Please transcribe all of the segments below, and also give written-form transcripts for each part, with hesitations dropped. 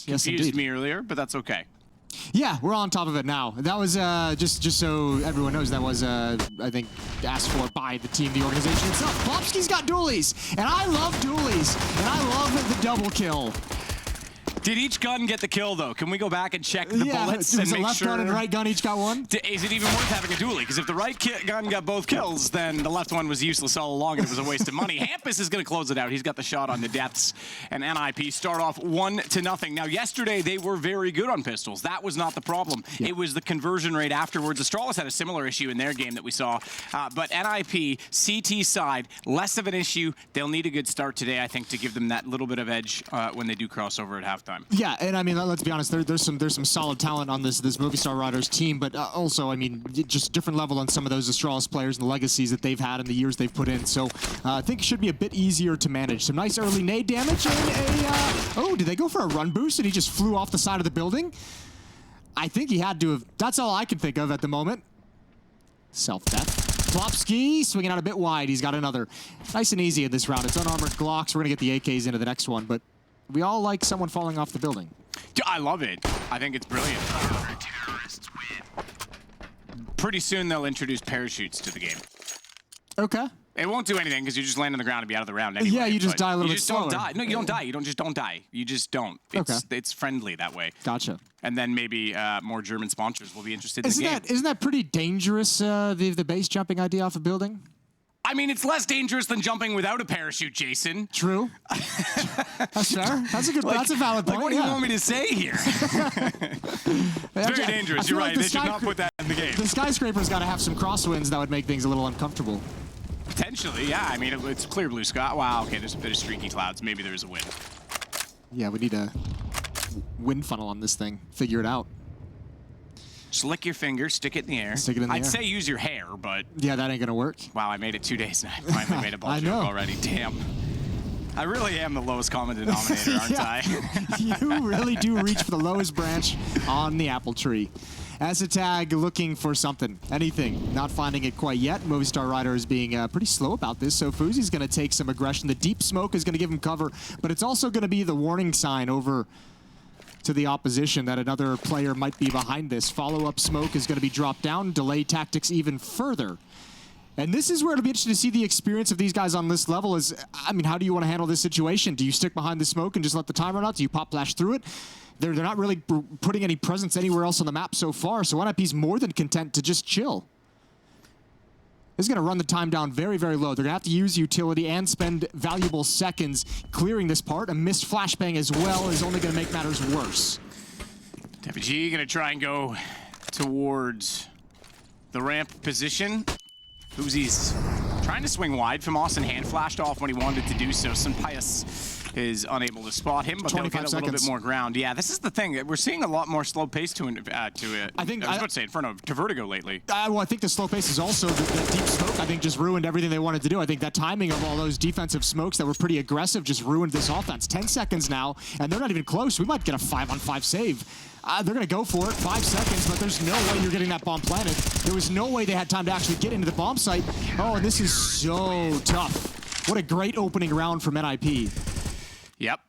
confused me earlier, but that's okay. Yeah, we're on top of it now. That was, just so everyone knows, that was, I think, asked for by the team, the organization itself. Plopsky's got dualies, and I love dualies, and I love the double kill. Did each gun get the kill, though? Can we go back and check the bullets and make sure? Left gun and right gun each got one? Is it even worth having a dually? Because if the right gun got both kills, then the left one was useless all along and it was a waste of money. Hampus is going to close it out. He's got the shot on the depths. And NiP start off 1-0. Now, yesterday, they were very good on pistols. That was not the problem. Yeah. It was the conversion rate afterwards. Astralis had a similar issue in their game that we saw. But NiP, CT side, less of an issue. They'll need a good start today, I think, to give them that little bit of edge when they do cross over at halftime. Yeah, and I mean, let's be honest, there's some solid talent on this Movistar Riders team, but also, I mean, just different level on some of those Astralis players and the legacies that they've had in the years they've put in. So I think it should be a bit easier to manage. Some nice early nade damage and oh, did they go for a run boost and he just flew off the side of the building? I think he had to have. That's all I can think of at the moment. Self-death. Plopsky swinging out a bit wide. He's got another. Nice and easy in this round. It's unarmored Glocks. We're going to get the AKs into the next one, but we all like someone falling off the building. I love it. I think it's brilliant. Pretty soon they'll introduce parachutes to the game. Okay. It won't do anything because you just land on the ground and be out of the round anyway. Yeah, you just die a little bit slower. You just don't die. No, you don't die. You just don't die. You just don't. It's friendly that way. Gotcha. And then maybe more German sponsors will be interested in the game. Isn't that pretty dangerous, the base jumping idea off a building? I mean, it's less dangerous than jumping without a parachute, Jason. True. That's fair. That's a good. That's a valid point. What do you want me to say here? It's very dangerous. You're right. They should not put that in the game. The skyscraper's got to have some crosswinds that would make things a little uncomfortable. Potentially, yeah. I mean, it's clear blue sky. Wow. Okay, there's a bit of streaky clouds. Maybe there's a wind. Yeah, we need a wind funnel on this thing. Figure it out. Just lick your finger, stick it in the air. Stick it in the air. I'd say use your hair, but... Yeah, that ain't gonna work. Wow, I made it 2 days and I finally made a ball joke already. Damn. I really am the lowest common denominator, aren't I? You really do reach for the lowest branch on the apple tree. As a tag, looking for something, anything, not finding it quite yet. Movistar Rider is being pretty slow about this, so Fuzi's going to take some aggression. The deep smoke is going to give him cover, but it's also going to be the warning sign over to the opposition that another player might be behind this. Follow-up smoke is going to be dropped down, delay tactics even further. And this is where it'll be interesting to see the experience of these guys on this level is, I mean, how do you want to handle this situation? Do you stick behind the smoke and just let the time run out? Do you pop flash through it? They're not really putting any presence anywhere else on the map so far, so NiP's more than content to just chill. This is going to run the time down very, very low. They're going to have to use utility and spend valuable seconds clearing this part. A missed flashbang as well is only going to make matters worse. G going to try and go towards the ramp position. Fuzi's trying to swing wide from Austin. Hand flashed off when he wanted to do so. Sunpius is unable to spot him, but they'll get a little bit more ground. Yeah, this is the thing. We're seeing a lot more slow pace to it. I was about to say in front of Vertigo lately. Well, I think the slow pace is also the deep smoke. I think just ruined everything they wanted to do. I think that timing of all those defensive smokes that were pretty aggressive just ruined this offense. 10 seconds now, and they're not even close. We might get a 5-on-5 save. They're going to go for it, 5 seconds, but there's no way you're getting that bomb planted. There was no way they had time to actually get into the bomb site. Oh, and this is so tough. What a great opening round from NiP. Yep.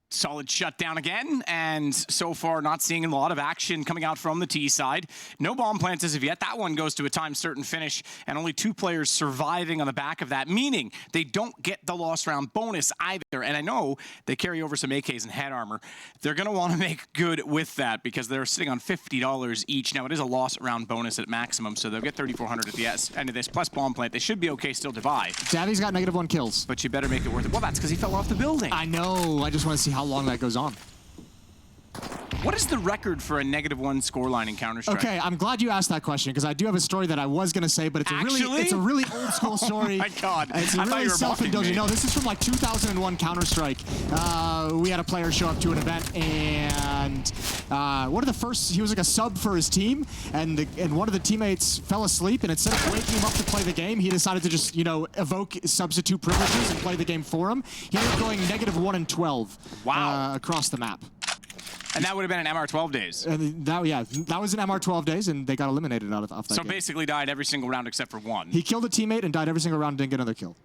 Solid shutdown again, and so far not seeing a lot of action coming out from the T side. No bomb plants as of yet. That one goes to a time certain finish, and only 2 players surviving on the back of that, meaning they don't get the lost round bonus either. And I know they carry over some AKs and head armor. They're going to want to make good with that because they're sitting on $50 each. Now, it is a lost round bonus at maximum, so they'll get 3,400 at the end of this, plus bomb plant. They should be okay still to buy. Daddy's got -1 kills. But you better make it worth it. Well, that's because he fell off the building. I know. I just want to see how long that goes on. What is the record for a -1 scoreline in Counter-Strike? Okay, I'm glad you asked that question because I do have a story that I was going to say, but it's a really old school story. Oh my God. It's really self-indulgent. No, this is from like 2001 Counter-Strike. We had a player show up to an event, and one of the first, he was like a sub for his team, and one of the teammates fell asleep, and instead of waking him up to play the game, he decided to just, you know, evoke substitute privileges and play the game for him. He ended up going -1 and 12 across the map. And that would have been in MR12 days. And that was in MR12 days, and they got eliminated off that game. So basically died every single round except for 1. He killed a teammate and died every single round and didn't get another kill.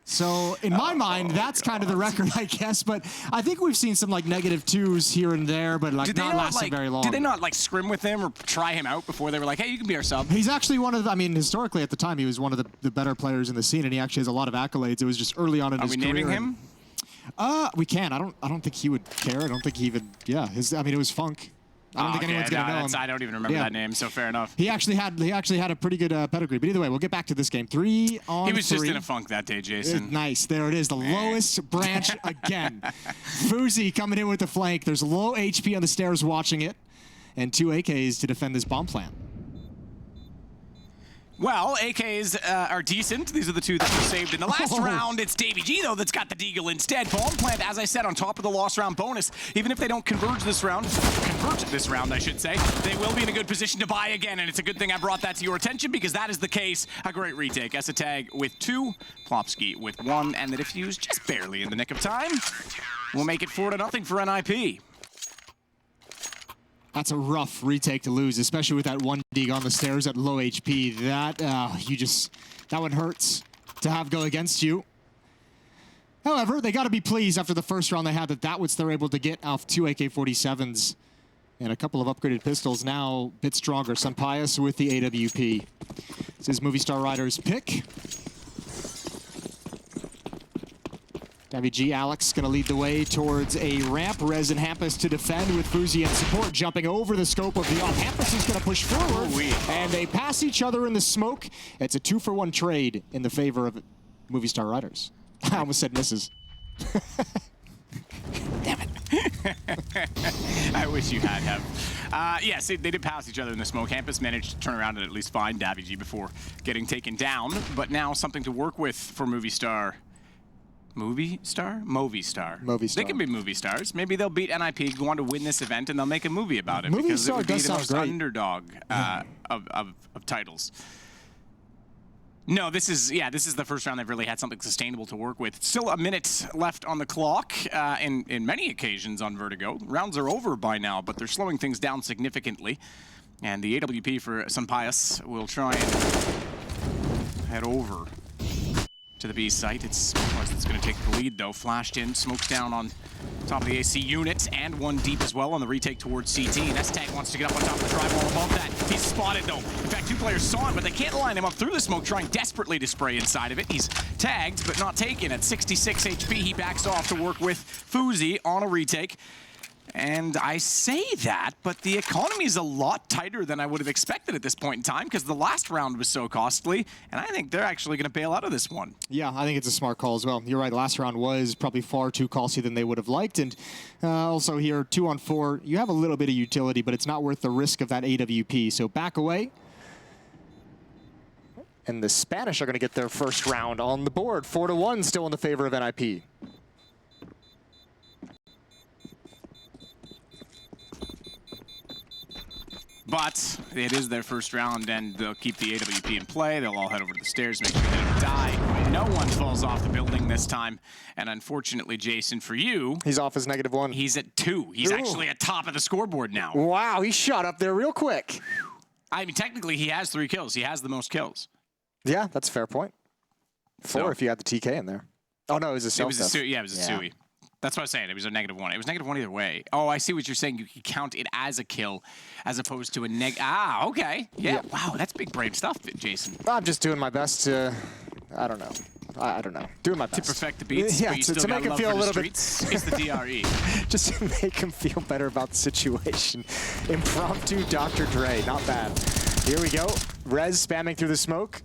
So in my mind, that's kind of the record, I guess. But I think we've seen some like -2s here and there, but like not lasting very long. Did they not like scrim with him or try him out before they were like, hey, you can be our sub? He's actually one of the, I mean, historically at the time, he was one of the better players in the scene, and he actually has a lot of accolades. It was just early on in his career. Are we naming him? We can. I don't think he would care. I don't think he even, yeah. I mean, it was Funk. I don't think anyone's going to know him. I don't even remember that name, so fair enough. He actually had a pretty good pedigree. But either way, we'll get back to this game. 3 on 3. He was just in a funk that day, Jason. Nice. There it is. The lowest branch again. Fuzi coming in with the flank. There's low HP on the stairs watching it. And 2 AKs to defend this bomb plant. Well, AKs are decent. These are the 2 that were saved in the last round. It's Davey G, though, that's got the deagle instead. Bomb plant, as I said, on top of the lost round bonus. Even if they don't convert this round, I should say, they will be in a good position to buy again. And it's a good thing I brought that to your attention, because that is the case. A great retake. Esatag with 2, Plopsky with 1, and the defuse just barely in the nick of time. We'll make it 4-0 for NiP. That's a rough retake to lose, especially with that 1 dig on the stairs at low HP. That one hurts to have go against you. However, they got to be pleased after the first round they had that was they're able to get off 2 AK-47s and a couple of upgraded pistols. Now a bit stronger. Sunpius with the AWP. This is Movistar Riders' pick. Davy G, Alex gonna lead the way towards a ramp. Rez and Hampus to defend with Fuzi and support jumping over the scope of the off. Hampus is gonna push forward, and they pass each other in the smoke. It's a 2-for-1 trade in the favor of Movistar Riders. I almost said misses. Damn it. I wish you had him. Yes, they did pass each other in the smoke. Hampus managed to turn around and at least find Davy G before getting taken down, but now something to work with for Movistar. Movistar? They can be movie stars. Maybe they'll beat NiP, go on to win this event, and they'll make a movie about it because it would be the most underdog of titles. No, this is the first round they've really had something sustainable to work with. Still a minute left on the clock in many occasions on Vertigo. Rounds are over by now, but they're slowing things down significantly. And the AWP for Sunpius will try and head over to the B site. It's that's going to take the lead, though. Flashed in, smokes down on top of the AC unit, and 1 deep as well on the retake towards CT. And Esatag wants to get up on top of the drywall above that. He's spotted, though. In fact, 2 players saw him, but they can't line him up through the smoke, trying desperately to spray inside of it. He's tagged, but not taken. At 66 HP, he backs off to work with Fuzi on a retake. And I say that, but the economy is a lot tighter than I would have expected at this point in time, because the last round was so costly, and I think they're actually going to bail out of this one. Yeah, I think it's a smart call as well. You're right, last round was probably far too costly than they would have liked, and also here, 2 on 4, you have a little bit of utility, but it's not worth the risk of that AWP, so back away. And the Spanish are going to get their first round on the board. 4-1 still in the favor of NiP. But it is their first round, and they'll keep the AWP in play. They'll all head over to the stairs, make sure they don't die. No one falls off the building this time. And unfortunately, Jason, for you... He's off his -1. He's at 2. He's actually at top of the scoreboard now. Wow, he shot up there real quick. I mean, technically, he has 3 kills. He has the most kills. Yeah, that's a fair point. 4 if you had the TK in there. Oh, no, it was a self. It was a it was a Sui. That's what I was saying. It was a -1. It was -1 either way. Oh, I see what you're saying. You can count it as a kill as opposed to a neg. Ah, okay. Yeah. Wow, that's big brain stuff, Jason. I'm just doing my best to, I don't know. I don't know. Doing my best. To perfect the beats, yeah, but you still to make him feel a little bit. It's the DRE. Just to make him feel better about the situation. Impromptu Dr. Dre. Not bad. Here we go. Rez spamming through the smoke.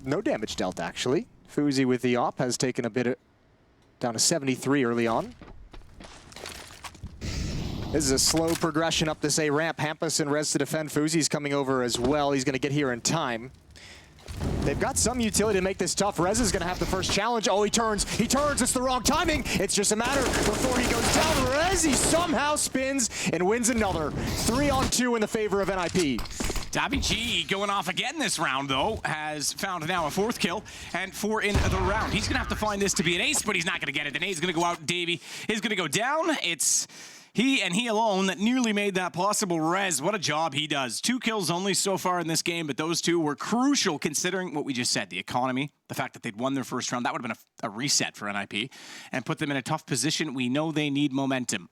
No damage dealt, actually. Fuzi with the op has taken a bit of... down to 73 early on. This is a slow progression up this A ramp. Hampus and Rez to defend. Fuzi's coming over as well. He's going to get here in time. They've got some utility to make this tough. Rez is going to have the first challenge. Oh, he turns. He turns. It's the wrong timing. It's just a matter before he goes down. Rez, he somehow spins and wins another. 3 on 2 in the favor of NiP. Davy G going off again this round, though, has found now a 4th kill and 4 in the round. He's going to have to find this to be an ace, but he's not going to get it. The nade's going to go out. Davy is going to go down. It's He and he alone that nearly made that possible. Rez, what a job he does. 2 kills only so far in this game, but those 2 were crucial considering what we just said, the economy, the fact that they'd won their first round. That would have been a reset for NiP and put them in a tough position. We know they need momentum.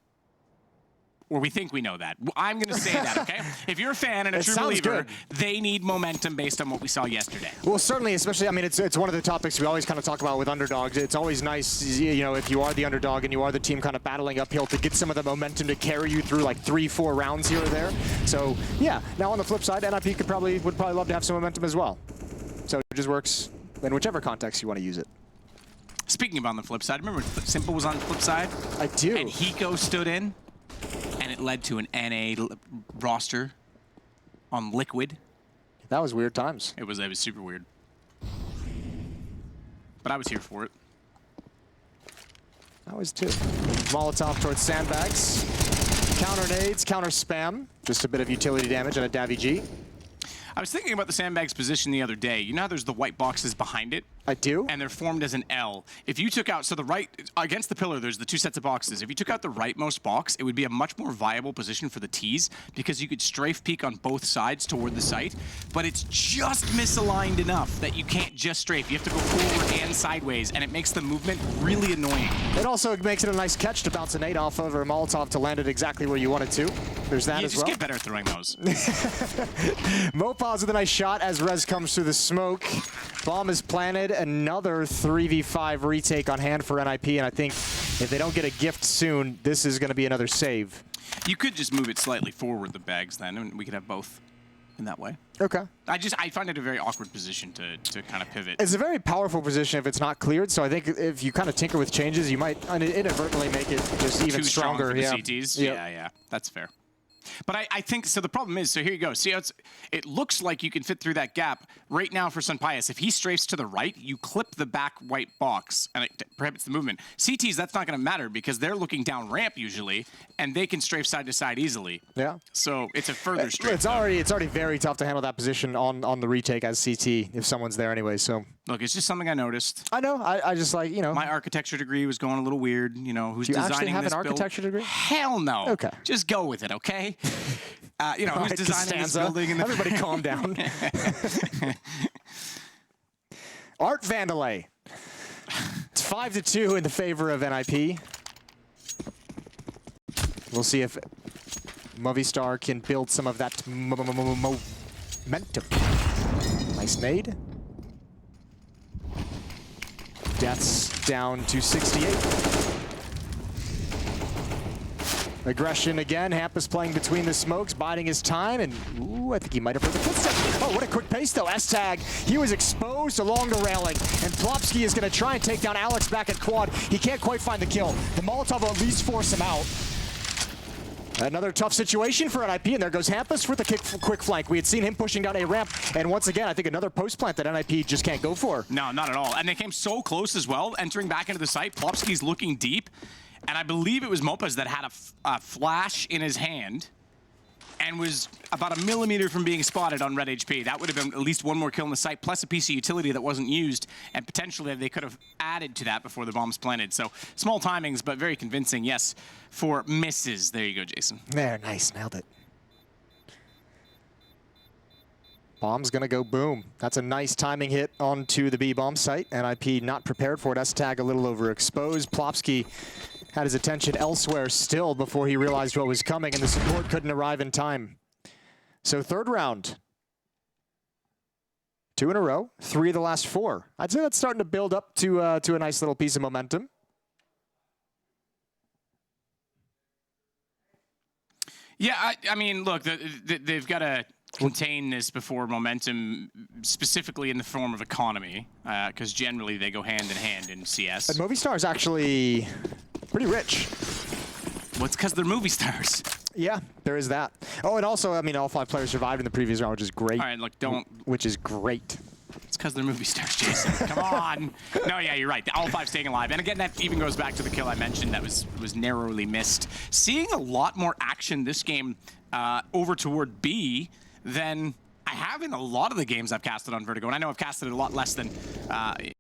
Or we think we know that. I'm going to say that, okay? If you're a fan and a true believer, they need momentum based on what we saw yesterday. Well, certainly, especially, I mean, it's one of the topics we always kind of talk about with underdogs. It's always nice, you know, if you are the underdog and you are the team kind of battling uphill to get some of the momentum to carry you through like 3-4 rounds here or there. So, yeah. Now, on the flip side, NiP would probably love to have some momentum as well. So it just works in whichever context you want to use it. Speaking of on the flip side, remember when Simple was on the flip side? I do. And Hiko stood in? And it led to an NA roster on Liquid. That was weird times. It was super weird. But I was here for it. I was too. Molotov towards sandbags. Counter nades, counter spam. Just a bit of utility damage on a Davy G. I was thinking about the sandbags position the other day. You know how there's the white boxes behind it? I do. And they're formed as an L. If you took out, so the right, against the pillar, there's the 2 sets of boxes. If you took out the rightmost box, it would be a much more viable position for the Ts because you could strafe peek on both sides toward the site, but it's just misaligned enough that you can't just strafe. You have to go forward and sideways, and it makes the movement really annoying. It also makes it a nice catch to bounce a nade off of or a Molotov to land it exactly where you want it to. There's that as well. You just get better at throwing those. Mopaz with a nice shot as Rez comes through the smoke. Bomb is planted. Another 3v5 retake on hand for NiP, and I think if they don't get a gift soon, this is going to be another save. You could just move it slightly forward, the bags, then, and we could have both in that way. Okay. I find it a very awkward position to kind of pivot. It's a very powerful position if it's not cleared, so I think if you kind of tinker with changes, you might inadvertently make it just even Too strong stronger. for the Yeah. CTs? Yep. Yeah, that's fair. But I think, so the problem is, so here you go. See how it looks like you can fit through that gap. Right now for Sunpius, if he strafes to the right, you clip the back white box, and it prohibits the movement. CTs, that's not going to matter because they're looking down ramp usually, and they can strafe side to side easily. Yeah. So it's a further strafe. It's already very tough to handle that position on the retake as CT if someone's there anyway, so. Look, it's just something I noticed. I know, I just like, you know. My architecture degree was going a little weird, you know, who's designing this build? Do you actually have an architecture degree? Hell no. Okay. Just go with it, okay? You know, who's designing this building? In the Everybody calm down. Art Vandalay. It's 5-2 in the favor of NiP. We'll see if Movistar can build some of that momentum. Nice nade. Deaths down to 68. Aggression again. Hampus playing between the smokes, biding his time, and ooh, I think he might have heard the footsteps. Oh, what a quick pace though. S-Tag, he was exposed along the railing, and Plopsky is going to try and take down Alex back at quad. He can't quite find the kill. The Molotov will at least force him out. Another tough situation for NiP, and there goes Hampus with a quick flank. We had seen him pushing down a ramp, and once again, I think another post plant that NiP just can't go for. No, not at all. And they came so close as well, entering back into the site. Plopsky's looking deep, and I believe it was Mopaz that had a flash in his hand and was about a millimeter from being spotted on red HP. That would have been at least one more kill in the site, plus a piece of utility that wasn't used, and potentially they could have added to that before the bomb's planted. So small timings, but very convincing, yes, for misses. There you go, Jason. There, nice, nailed it. Bomb's gonna go boom. That's a nice timing hit onto the B-bomb site. NiP not prepared for it. S-Tag a little overexposed. Plopsky had his attention elsewhere still before he realized what was coming, and the support couldn't arrive in time. So third round. 2 in a row, 3 of the last 4. I'd say that's starting to build up to a nice little piece of momentum. Yeah, I mean, look, they've got to contain this before momentum, specifically in the form of economy, because generally they go hand in hand in CS. And Movistar is actually pretty rich. Well, it's because they're movie stars. Yeah, there is that. Oh, and also, I mean, all 5 players survived in the previous round, which is great. All right, look, don't. Which is great. It's because they're movie stars, Jason. Come on. No, yeah, you're right. All 5 staying alive. And again, that even goes back to the kill I mentioned that was narrowly missed. Seeing a lot more action this game over toward B than I have in a lot of the games I've casted on Vertigo. And I know I've casted it a lot less than,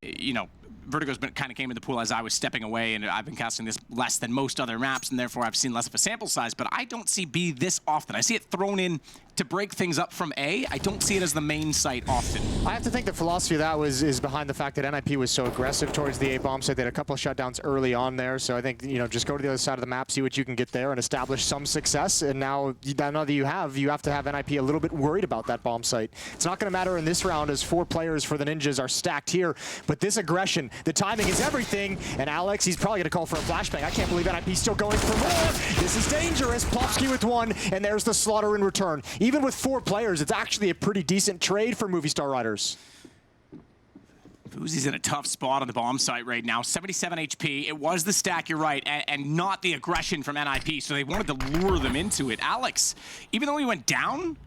you know, Vertigo's kind of came in the pool as I was stepping away, and I've been casting this less than most other maps, and therefore I've seen less of a sample size, but I don't see B this often. I see it thrown in to break things up from A. I don't see it as the main site often. I have to think the philosophy of that is behind the fact that NiP was so aggressive towards the A bomb site. They had a couple of shutdowns early on there, so I think, you know, just go to the other side of the map, see what you can get there, and establish some success. And now that you have to have NiP a little bit worried about that bomb site. It's not going to matter in this round as 4 players for the Ninjas are stacked here, but this aggression, the timing is everything. And Alex, he's probably going to call for a flashbang. I can't believe NiP's still going for more. This is dangerous. Plopsky with 1, and there's the slaughter in return. Even with 4 players, it's actually a pretty decent trade for Movistar Riders. Fuzi's in a tough spot on the bomb site right now. 77 HP. It was the stack, you're right, and not the aggression from NiP, so they wanted to lure them into it. Alex, even though he went down,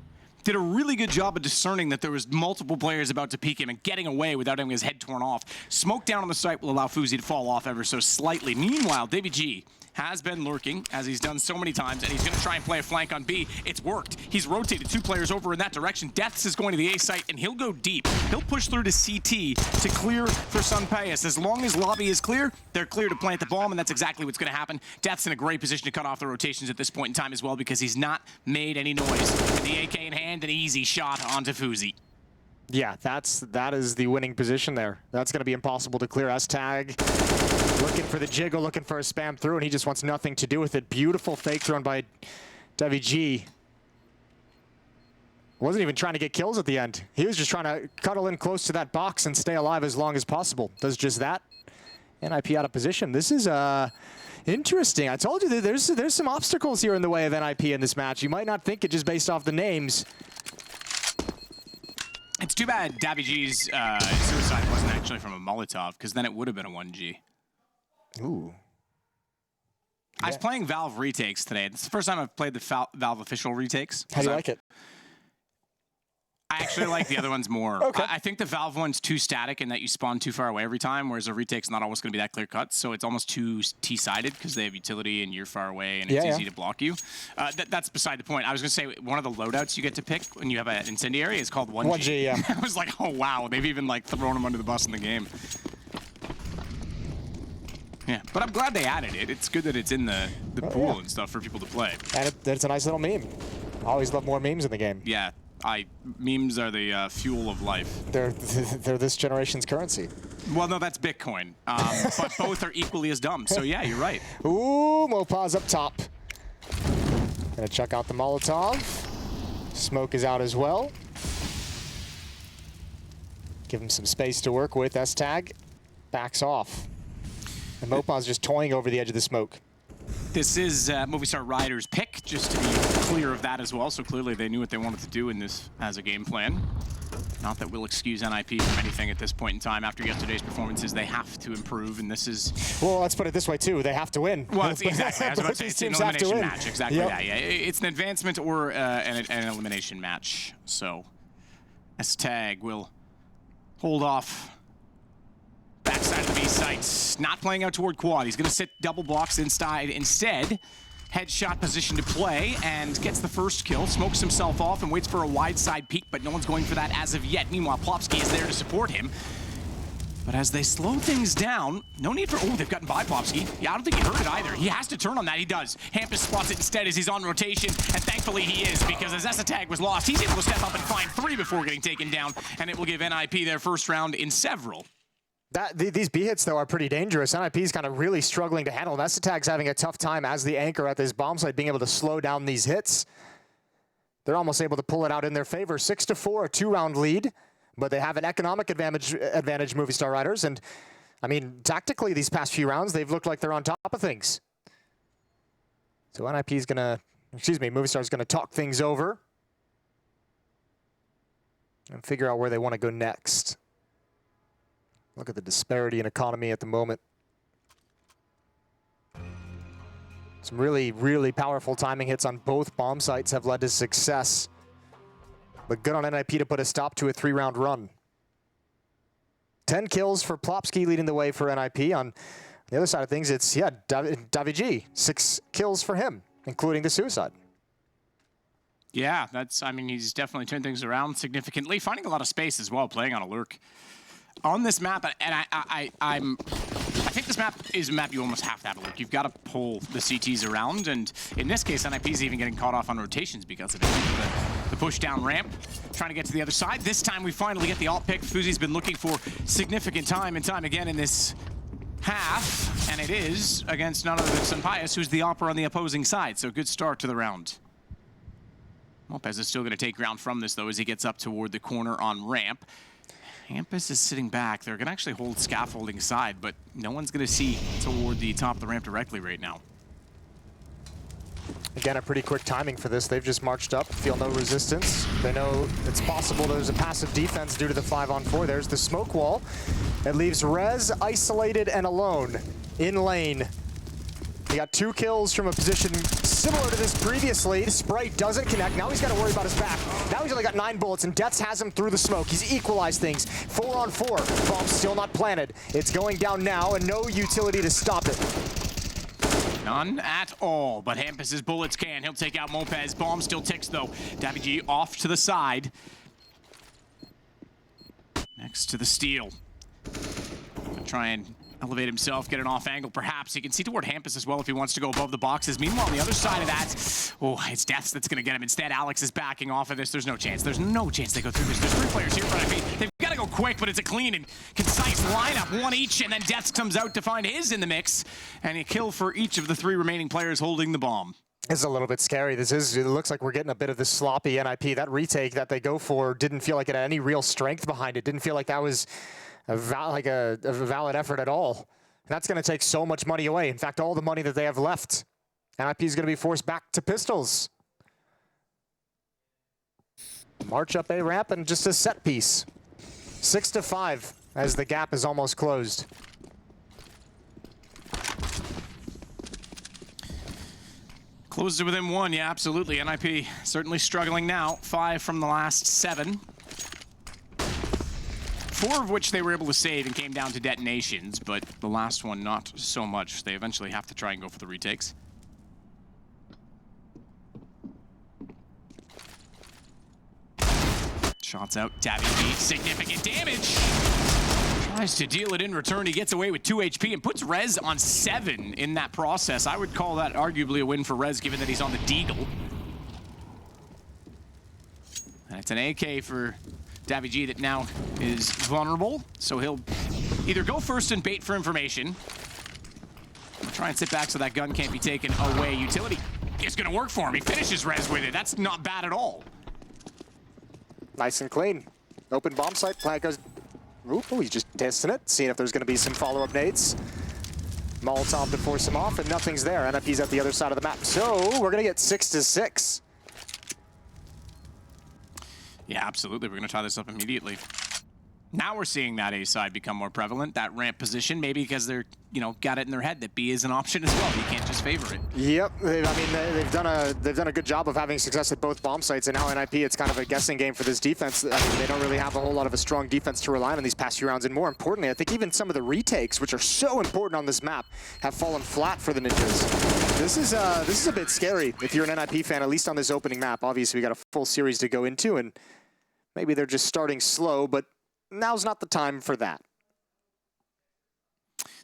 did a really good job of discerning that there was multiple players about to peek him and getting away without having his head torn off. Smoke down on the site will allow Fuzi to fall off ever so slightly. Meanwhile, DBG has been lurking, as he's done so many times, and he's going to try and play a flank on B. It's worked. He's rotated 2 players over in that direction. Deaths is going to the A site, and he'll go deep. He'll push through to CT to clear for Sunpayas. As long as lobby is clear, they're clear to plant the bomb, and that's exactly what's going to happen. Death's in a great position to cut off the rotations at this point in time as well, because he's not made any noise. And the AK in hand, an easy shot onto Fuzi. Yeah, that is the winning position there. That's going to be impossible to clear. S-Tag looking for the jiggle, looking for a spam through, and he just wants nothing to do with it. Beautiful fake thrown by DBG. Wasn't even trying to get kills at the end. He was just trying to cuddle in close to that box and stay alive as long as possible. Does just that. NiP out of position. This is interesting. I told you that there's some obstacles here in the way of NiP in this match. You might not think it just based off the names. It's too bad DBG's suicide wasn't actually from a Molotov, because then it would have been a 1G. Ooh. I was playing Valve retakes today. It's the first time I've played the Valve official retakes. How do you like it? I actually like the other ones more. Okay. I think the Valve one's too static in that you spawn too far away every time, whereas a retake's not always going to be that clear cut. So it's almost too T-sided because they have utility and you're far away and it's easy to block you. That's beside the point. I was going to say one of the loadouts you get to pick when you have an incendiary is called 1G. 1G, yeah. I was like, oh wow, they've even like thrown him under the bus in the game. Yeah, but I'm glad they added it. It's good that it's in the pool and stuff for people to play. And it's a nice little meme. I always love more memes in the game. Yeah. Memes are the fuel of life. They're this generation's currency. Well, no, that's Bitcoin. But both are equally as dumb. So yeah, you're right. Ooh, Mopaz up top. Gonna check out the Molotov. Smoke is out as well. Give him some space to work with. S-Tag backs off. And Mopaz just toying over the edge of the smoke. This is Movistar Riders' pick, just to be clear of that as well. So clearly they knew what they wanted to do in this as a game plan. Not that we'll excuse NiP from anything at this point in time. After yesterday's performances, they have to improve, and this is... Well, let's put it this way, too. They have to win. Well, exactly. I was about to say, it's an elimination match. Exactly that, yeah. It's an advancement or an elimination match. So, S-Tag will hold off. Backside of the B site, not playing out toward quad. He's going to sit double blocks inside instead. Headshot position to play and gets the first kill. Smokes himself off and waits for a wide side peek, but no one's going for that as of yet. Meanwhile, Plopsky is there to support him. But as they slow things down, no need for... Oh, they've gotten by Plopsky. Yeah, I don't think he heard it either. He has to turn on that. He does. Hampus spots it instead as he's on rotation, and thankfully he is, because as S-Tag was lost, he's able to step up and find 3 before getting taken down, and it will give NiP their first round in several. These B hits, though, are pretty dangerous. NiP's kind of really struggling to handle them. S-Tag's having a tough time as the anchor at this bomb site, being able to slow down these hits. They're almost able to pull it out in their favor. 6-4, a 2-round lead, but they have an economic advantage, Movistar Riders. And, I mean, tactically, these past few rounds, they've looked like they're on top of things. So NiP's going to, Movistar's going to talk things over and figure out where they want to go next. Look at the disparity in economy at the moment. Some really, really powerful timing hits on both bomb sites have led to success. But good on NiP to put a stop to a 3-round run. 10 kills for Plopsky leading the way for NiP. On the other side of things, it's, DBG. 6 kills for him, including the suicide. Yeah, I mean, he's definitely turned things around significantly. Finding a lot of space as well, playing on a lurk. On this map, and I think this map is a map you almost have to have a look. You've got to pull the CTs around, and in this case, NiP's even getting caught off on rotations because of it. The push down ramp, trying to get to the other side. This time we finally get the alt pick. Fuzi's been looking for significant time and time again in this half, and it is against none other than Sampaius, who's the opera on the opposing side. So good start to the round. Lopez is still going to take ground from this, though, as he gets up toward the corner on ramp. Hampus is sitting back. They're going to actually hold scaffolding side, but no one's going to see toward the top of the ramp directly right now. Again, a pretty quick timing for this. They've just marched up, feel no resistance. They know it's possible there's a passive defense due to the 5-on-4. There's the smoke wall. It leaves Rez isolated and alone in lane. He got 2 kills from a position similar to this previously. Sprite doesn't connect. Now he's got to worry about his back. Now he's only got 9 bullets, and Deaths has him through the smoke. He's equalized things. 4-on-4. Bomb still not planted. It's going down now, and no utility to stop it. None at all, but Hampus's bullets can. He'll take out Mopez. Bomb still ticks, though. Davy off to the side. Next to the steal. Try and elevate himself, get an off angle, perhaps. He can see toward Hampus as well if he wants to go above the boxes. Meanwhile, on the other side of that, oh, it's Deaths that's going to get him. Instead, Alex is backing off of this. There's no chance. There's no chance they go through this. There's 3 players here for NiP. They've got to go quick, but it's a clean and concise lineup. 1 each, and then Deaths comes out to find his in the mix. And a kill for each of the 3 remaining players holding the bomb. It's a little bit scary. It looks like we're getting a bit of this sloppy NiP. That retake that they go for didn't feel like it had any real strength behind it. Didn't feel like that was a valid effort at all. And that's going to take so much money away. In fact, all the money that they have left. NiP is going to be forced back to pistols. March up A ramp and just a set piece. 6-5 as the gap is almost closed. Closed to within 1, yeah, absolutely. NiP certainly struggling now. 5 from the last 7. 4 of which they were able to save and came down to detonations, but the last one not so much. They eventually have to try and go for the retakes. Shots out, Davy, significant damage. Tries to deal it in return. He gets away with 2 HP and puts Rez on 7 in that process. I would call that arguably a win for Rez, given that he's on the Deagle. And it's an AK for Davy that now is vulnerable, so he'll either go first and bait for information, or try and sit back so that gun can't be taken away. Utility is going to work for him. He finishes Rez with it. That's not bad at all. Nice and clean. Open bomb site. Plant goes. Ooh, he's just testing it, seeing if there's going to be some follow-up nades. Molotov to force him off, and nothing's there. NiP's at the other side of the map. So we're going to get 6-6. Yeah, absolutely. We're going to tie this up immediately. Now we're seeing that A side become more prevalent, that ramp position, maybe because they're, got it in their head that B is an option as well. You can't just favor it. Yep, they've done a good job of having success at both bomb sites, and now NiP, it's kind of a guessing game for this defense. They don't really have a whole lot of a strong defense to rely on these past few rounds, and more importantly, I think even some of the retakes, which are so important on this map, have fallen flat for the Ninjas. This is a bit scary if you're an NiP fan, at least on this opening map. Obviously, we got a full series to go into, and maybe they're just starting slow, but now's not the time for that.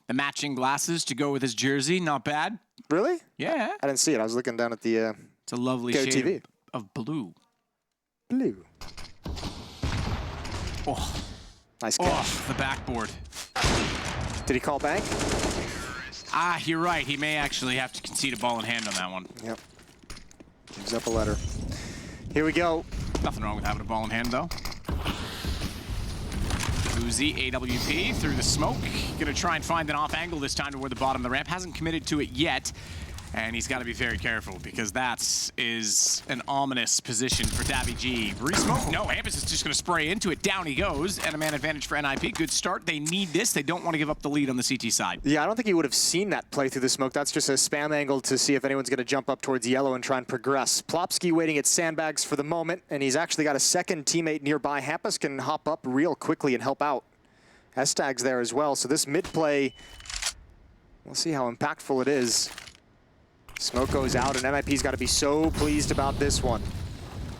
The matching glasses to go with his jersey, not bad. Really? Yeah. I didn't see it. I was looking down at the it's a lovely shade TV. Of blue. Blue. Oh. Nice catch. Oh, the backboard. Did he call bank? Ah, you're right. He may actually have to concede a ball in hand on that one. Yep. Gives up a letter. Here we go. Nothing wrong with having a ball in hand, though. Uzi, AWP, through the smoke. Gonna try and find an off angle this time toward the bottom of the ramp. Hasn't committed to it yet. And he's got to be very careful because that is an ominous position for Davy G. Re-smoke? No, Hampus is just going to spray into it. Down he goes. And a man advantage for NiP. Good start. They need this. They don't want to give up the lead on the CT side. Yeah, I don't think he would have seen that play through the smoke. That's just a spam angle to see if anyone's going to jump up towards yellow and try and progress. Plopsky waiting at sandbags for the moment, and he's actually got a second teammate nearby. Hampus can hop up real quickly and help out. S-Tag's there as well. So this mid play, we'll see how impactful it is. Smoke goes out, and NiP's got to be so pleased about this one.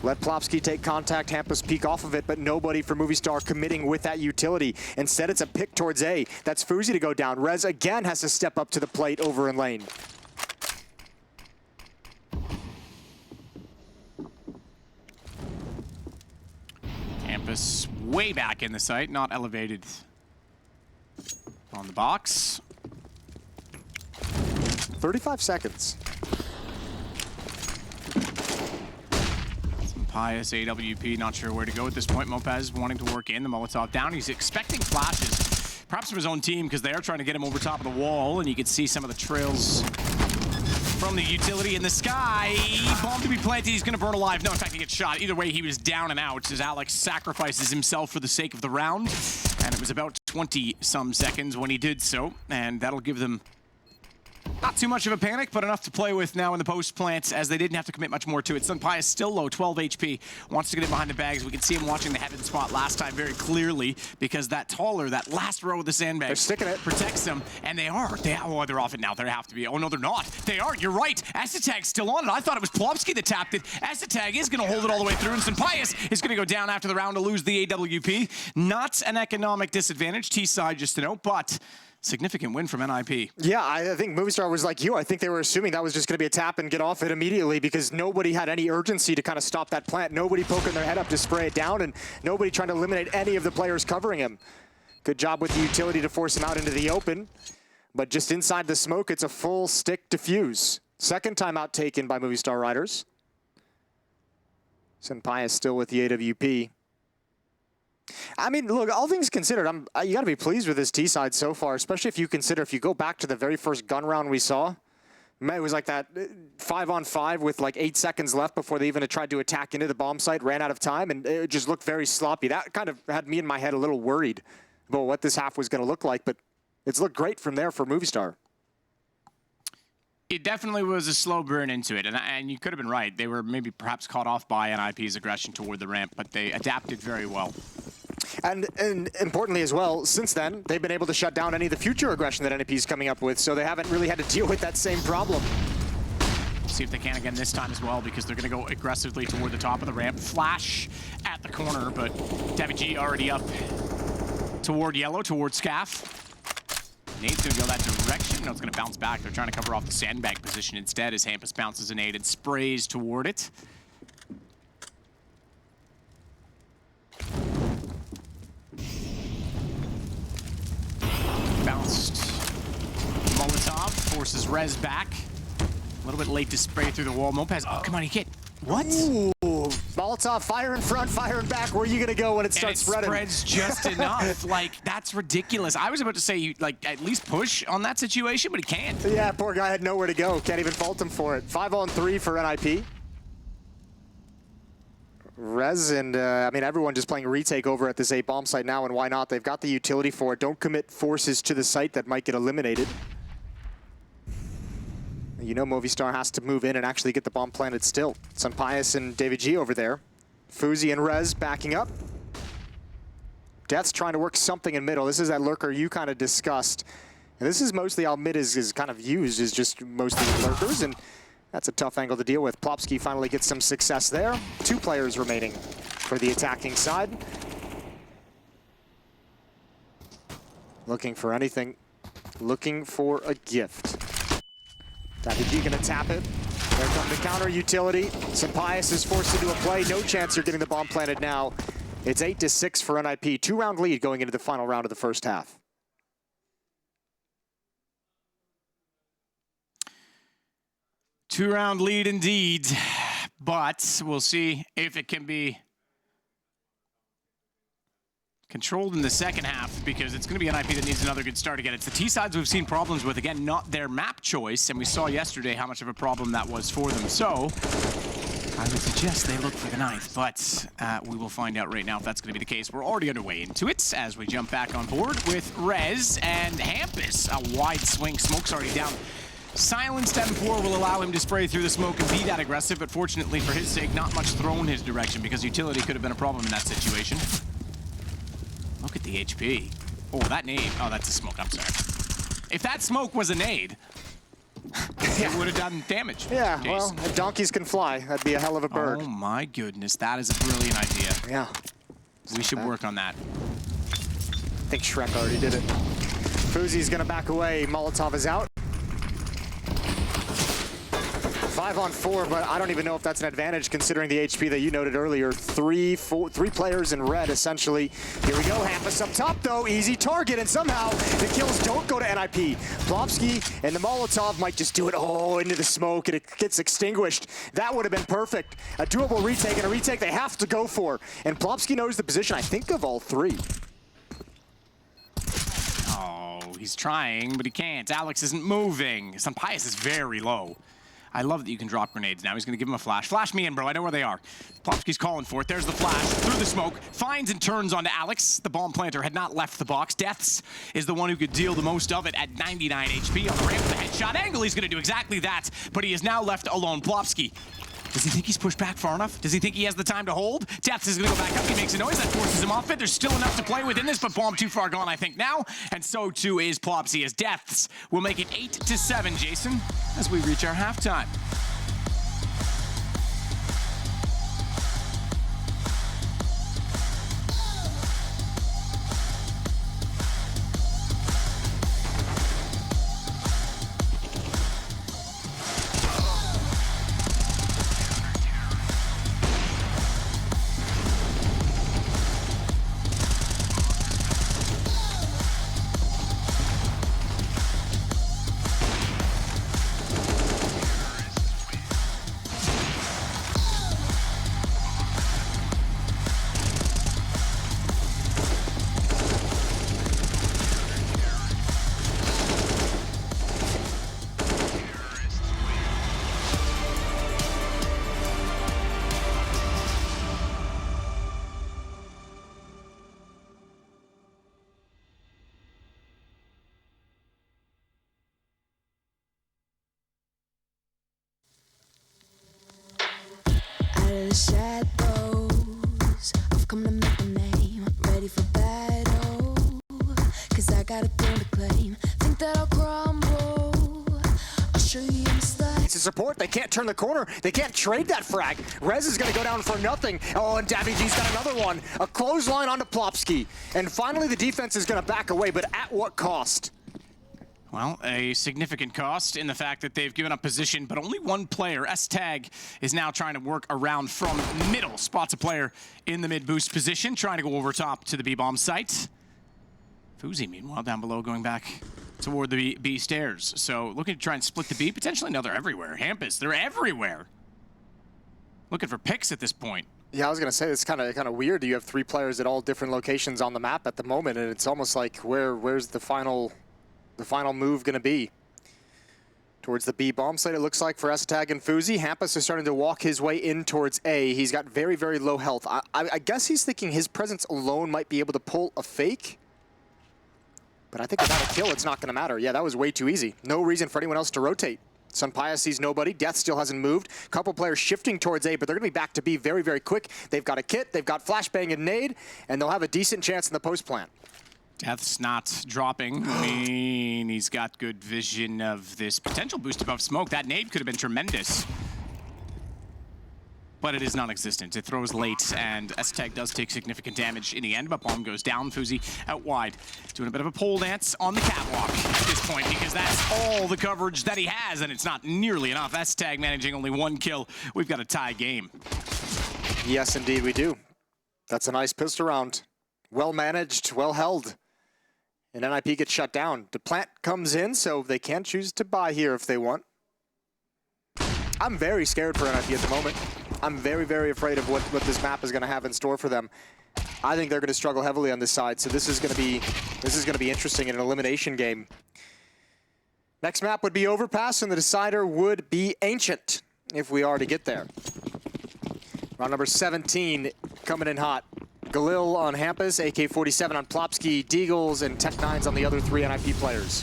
Let Plopsky take contact, Hampus peek off of it, but nobody for Movistar committing with that utility. Instead, it's a pick towards A. That's Fuzi to go down. Rez again has to step up to the plate over in lane. Hampus way back in the site, not elevated on the box. 35 seconds. Pius, AWP, not sure where to go at this point. Mopez wanting to work in, the Molotov down. He's expecting flashes, perhaps from his own team, because they are trying to get him over top of the wall, and you can see some of the trails from the utility in the sky. Bomb to be planted, he's gonna burn alive. No, in fact, he gets shot. Either way, he was down and out as Alex sacrifices himself for the sake of the round. And it was about 20-some seconds when he did so, and that'll give them not too much of a panic, but enough to play with now in the post plant, as they didn't have to commit much more to it. Sunpai is still low, 12 HP, wants to get in behind the bags. We can see him watching the heaven spot last time very clearly, because that taller, that last row of the sandbags, they're sticking it, protects them, and they are. Oh, they're off it now. They have to be. Oh, no, they're not. They are. You're right. Essetag's still on it. I thought it was Plopsky that tapped it. Essetag is going to hold it all the way through, and Sunpai is going to go down after the round to lose the AWP. Not an economic disadvantage, T-side, just to note, but significant win from NiP. Yeah, I think Movistar was like you. I think they were assuming that was just going to be a tap and get off it immediately, because nobody had any urgency to kind of stop that plant. Nobody poking their head up to spray it down, and nobody trying to eliminate any of the players covering him. Good job with the utility to force him out into the open. But just inside the smoke, it's a full stick defuse. Second timeout taken by Movistar Riders. Senpai is still with the AWP. I mean, look, all things considered, you got to be pleased with this T-side so far, especially if you consider, if you go back to the very first gun round we saw, it was like that 5-on-5 with like 8 seconds left before they even tried to attack into the bomb site, ran out of time, and it just looked very sloppy. That kind of had me in my head a little worried about what this half was going to look like, but it's looked great from there for Movistar. It definitely was a slow burn into it, and you could have been right. They were maybe perhaps caught off by NiP's aggression toward the ramp, but they adapted very well. And importantly as well, since then, they've been able to shut down any of the future aggression that NiP is coming up with, so they haven't really had to deal with that same problem. See if they can again this time as well, because they're going to go aggressively toward the top of the ramp. Flash at the corner, but Davig already up toward yellow, toward Scaff. Nade's going to go that direction. No, it's going to bounce back. They're trying to cover off the sandbag position instead as Hampus bounces a nade and sprays toward it. Bounced Molotov, forces Rez back. A little bit late to spray through the wall. Mopez, oh, come on, he hit. What? Ooh, Molotov, fire in front, fire in back. Where are you going to go when it starts spreading? And it spreads just enough. Like, that's ridiculous. I was about to say, like, at least push on that situation, but he can't. Yeah, poor guy had nowhere to go. Can't even fault him for it. 5-on-3 for NiP. Rez and, I mean, everyone just playing retake over at this A bomb site now, and why not? They've got the utility for it. Don't commit forces to the site that might get eliminated. You know Movistar has to move in and actually get the bomb planted still. Sunpius and David G over there. Fuzi and Rez backing up. Death's trying to work something in middle. This is that lurker you kind of discussed. And this is mostly how mid is kind of used, is just mostly lurkers, and that's a tough angle to deal with. Plopsky finally gets some success there. 2 players remaining for the attacking side. Looking for anything. Looking for a gift. Davig gonna tap it. There comes the counter utility. Sampaius is forced into a play. No chance you're getting the bomb planted now. It's 8-6 for NiP. 2-round lead going into the final round of the first half. Two-round lead indeed, but we'll see if it can be controlled in the second half, because it's going to be NiP that needs another good start again. It's the T-sides we've seen problems with, again, not their map choice, and we saw yesterday how much of a problem that was for them. So I would suggest they look for the 9th, but we will find out right now if that's going to be the case. We're already underway into it as we jump back on board with Rez and Hampus. A wide swing, smoke's already down. Silenced M4 will allow him to spray through the smoke and be that aggressive, but fortunately for his sake, not much thrown his direction, because utility could have been a problem in that situation. Look at the HP. Oh, that nade. Oh, that's a smoke. I'm sorry. If that smoke was a nade, It would have done damage. Yeah, Jason. well, if donkeys can fly, that'd be a hell of a bird. Oh my goodness, that is a brilliant idea. Yeah. We should work on that. I think Shrek already did it. Fuzi's gonna back away. Molotov is out. 5 on 4, but I don't even know if that's an advantage considering the HP that you noted earlier. Three players in red, essentially. Here we go, Hampus up top, though. Easy target, and somehow the kills don't go to NiP. Plopsky and the Molotov might just do it all into the smoke, and it gets extinguished. That would have been perfect. A doable retake, and a retake they have to go for. And Plopsky knows the position, I think, of all three. Oh, he's trying, but he can't. Alex isn't moving. Sunpius is very low. I love that you can drop grenades now. He's going to give him a flash. Flash me in, bro. I know where they are. Plopsky's calling for it. There's the flash. Through the smoke. Finds and turns onto Alex. The bomb planter had not left the box. Deaths is the one who could deal the most of it at 99 HP on the ramp with a headshot angle. He's going to do exactly that, but he is now left alone. Plopsky. Does he think he's pushed back far enough? Does he think he has the time to hold? Deaths is going to go back up. He makes a noise. That forces him off it. There's still enough to play within this, but bomb too far gone, I think, now. And so, too, is Plopsy, as Deaths will make it 8-7, Jason, as we reach our halftime. The shadows, I've come to make a name, ready for battle, cause I got a throne to claim, think that I'll crumble, I'll show you in slide. To support, they can't turn the corner, they can't trade that frag. Rez is gonna go down for nothing. Oh, and Davy G's got another one. A clothesline onto Plopsky. And finally the defense is gonna back away, but at what cost? Well, a significant cost in the fact that they've given up position, but only one player. S-Tag is now trying to work around from middle. Spots a player in the mid-boost position, trying to go over top to the B-bomb site. Fuzi, meanwhile, down below, going back toward the B stairs. So looking to try and split the B. Potentially now they're everywhere. Hampus, they're everywhere. Looking for picks at this point. Yeah, I was gonna say, it's kind of weird. You have 3 players at all different locations on the map at the moment, and it's almost like where's the final move going to be? Towards the B bomb site, it looks like, for S-Tag and Fuzi. Hampus is starting to walk his way in towards A. He's got very, very low health. I guess he's thinking his presence alone might be able to pull a fake. But I think without a kill, it's not going to matter. Yeah, that was way too easy. No reason for anyone else to rotate. Sunpius sees nobody. Death still hasn't moved. Couple players shifting towards A, but they're going to be back to B very, very quick. They've got a kit, they've got flashbang and nade, and they'll have a decent chance in the post plant. Death's not dropping. I mean, he's got good vision of this potential boost above smoke. That nade could have been tremendous. But it is non-existent. It throws late, and S-Tag does take significant damage in the end, but bomb goes down. Fuzi out wide, doing a bit of a pole dance on the catwalk at this point, because that's all the coverage that he has, and it's not nearly enough. S-Tag managing only 1 kill. We've got a tie game. Yes, indeed, we do. That's a nice pistol round. Well managed, well held. And NiP gets shut down. The plant comes in, so they can choose to buy here if they want. I'm very scared for NiP at the moment. I'm very, very afraid of what this map is going to have in store for them. I think they're going to struggle heavily on this side, so this is going to be interesting in an elimination game. Next map would be Overpass, and the decider would be Ancient, if we are to get there. Round number 17 coming in hot. Galil on Hampus, AK-47 on Plopsky, Deagles, and Tech-9s on the other 3 NiP players.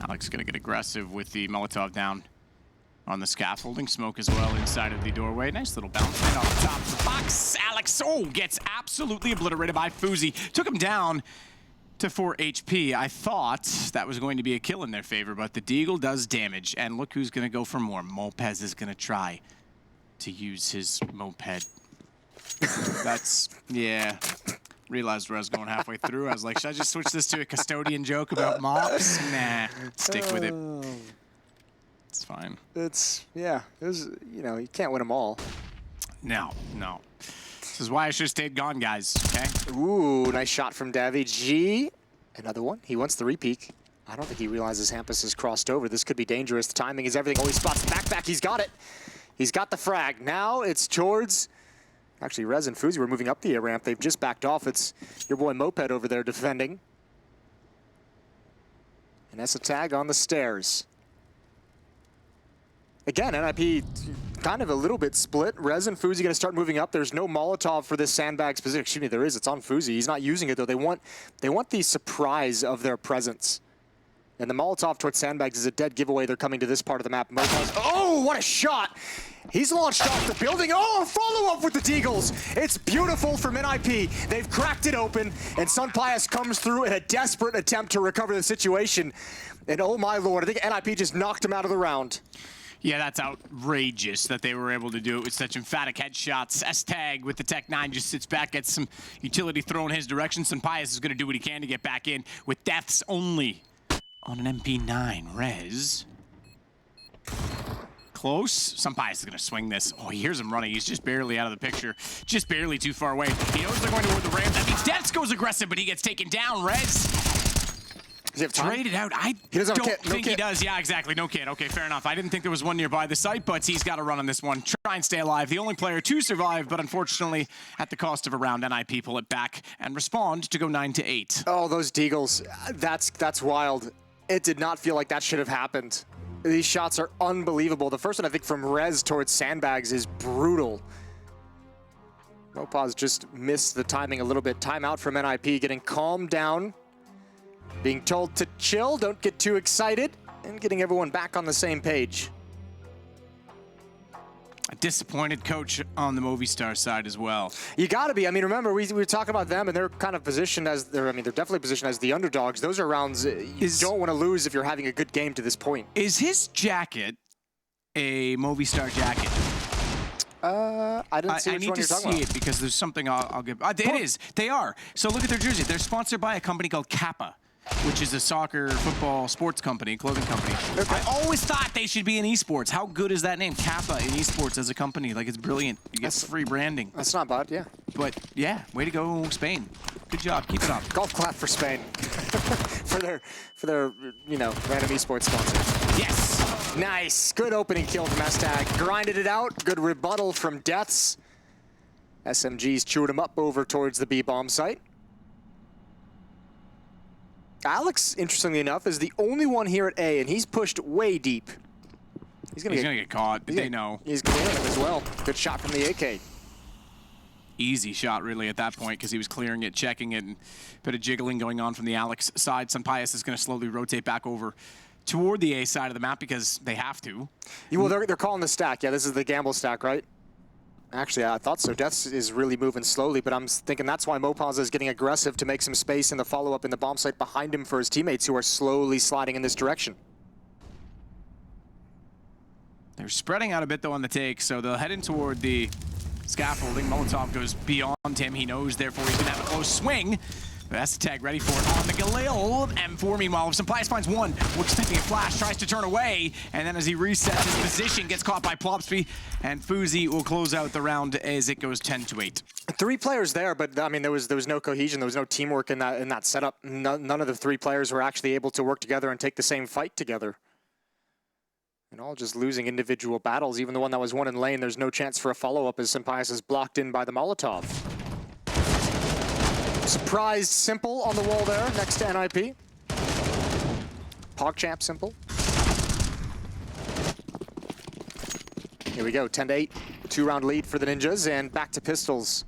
Alex gonna get aggressive with the Molotov down. on the scaffolding. Smoke as well inside of the doorway. Nice little bounce right off the top of the box. Alex, gets absolutely obliterated by Fuzi. Took him down to 4 HP. I thought that was going to be a kill in their favor, but the Deagle does damage. And look who's going to go for more. Mopez is going to try to use his moped. That's, yeah. Realized where I was going halfway through. I was like, should I just switch this to a custodian joke about mops? Nah, stick with it. It's fine. Yeah, you know, you can't win them all. No. This is why I should have stayed gone, guys, okay? Ooh, nice shot from Davy G. Another one. He wants the repeak. I don't think he realizes Hampus has crossed over. This could be dangerous. The timing is everything. Oh, he spots the backpack. He's got it. He's got the frag. Now it's towards... Actually, Rez and Fuzi were moving up the A ramp. They've just backed off. It's your boy Moped over there defending. And that's a tag on the stairs. Again, NiP kind of a little bit split. Rez and Fuzi going to start moving up. There's no Molotov for this Sandbags position. Excuse me, there is. It's on Fuzi. He's not using it, though. They want the surprise of their presence. And the Molotov towards Sandbags is a dead giveaway. They're coming to this part of the map. Mopaz, oh, what a shot! He's launched off the building. Oh, follow-up with the Deagles. It's beautiful from NiP. They've cracked it open, and Sunpias comes through in a desperate attempt to recover the situation. And oh my lord, I think NiP just knocked him out of the round. Yeah, that's outrageous that they were able to do it with such emphatic headshots. S-Tag with the Tech-9 just sits back, gets some utility thrown his direction. Sunpias is going to do what he can to get back in with deaths only on an MP9. Rez. Close. Sunpias is going to swing this. Oh, he hears him running. He's just barely out of the picture. Just barely too far away. He knows they're going toward the ramp. That means Deaths goes aggressive, but he gets taken down. Rez. Does he have time? Traded out. I don't think he does. Yeah, exactly. No kid. Okay, fair enough. I didn't think there was one nearby the site, but he's got to run on this one. Try and stay alive. The only player to survive, but unfortunately, at the cost of a round, NiP pull it back and respond to go 9-8. Oh, those Deagles. That's wild. It did not feel like that should have happened. These shots are unbelievable. The first one, I think, from Rez towards Sandbags is brutal. Mopaz just missed the timing a little bit. Timeout from NiP, getting calmed down. Being told to chill, don't get too excited, and getting everyone back on the same page. A disappointed coach on the Movistar side as well. You got to be. I mean, remember, we were talking about them, and they're kind of positioned as, they're definitely positioned as the underdogs. Those are rounds you don't want to lose if you're having a good game to this point. Is his jacket a Movistar jacket? I didn't see which one you're talking about. I need to see it because there's something I'll give. It is. They are. So look at their jersey. They're sponsored by a company called Kappa, which is a soccer, football, sports company, clothing company. Okay. I always thought they should be in esports. How good is that name? Kappa in esports as a company. Like, it's brilliant. You get free branding. That's not bad, yeah. But, yeah, way to go, Spain. Good job. Keep it up. Golf clap for Spain. for their, you know, random esports sponsor. Yes! Nice. Good opening kill from S-Tag. Grinded it out. Good rebuttal from Deaths. SMGs chewed him up over towards the B-bomb site. Alex, interestingly enough, is the only one here at A, and he's pushed way deep. He's gonna get caught. They know. He's clearing him as well. Good shot from the AK. Easy shot, really, at that point, because he was clearing it, checking it, and a bit of jiggling going on from the Alex side. Sunpias is going to slowly rotate back over toward the A side of the map because they have to. Yeah, well, they're calling the stack. Yeah, this is the gamble stack, right? Actually, I thought so. Deaths is really moving slowly, but I'm thinking that's why Mopaz is getting aggressive to make some space in the follow-up in the bomb site behind him for his teammates who are slowly sliding in this direction. They're spreading out a bit, though, on the take, so they'll head in toward the scaffolding. Molotov goes beyond him. He knows, therefore, he's going to have a close swing. But that's the tag ready for it on the Galil. M4, meanwhile, Sunpias finds one. Looks thinking a flash, tries to turn away, and then as he resets his position, gets caught by Plopsby, and Fuzi will close out the round as it goes 10-8. 3 players there, but I mean, there was no cohesion, there was no teamwork in that setup. None of the 3 players were actually able to work together and take the same fight together. And all just losing individual battles. Even the one that was won in lane, there's no chance for a follow-up as Sunpias is blocked in by the Molotov. Surprised Simple on the wall there next to NiP. PogChamp Simple. Here we go, 10-8. 2-round lead for the Ninjas, and back to pistols.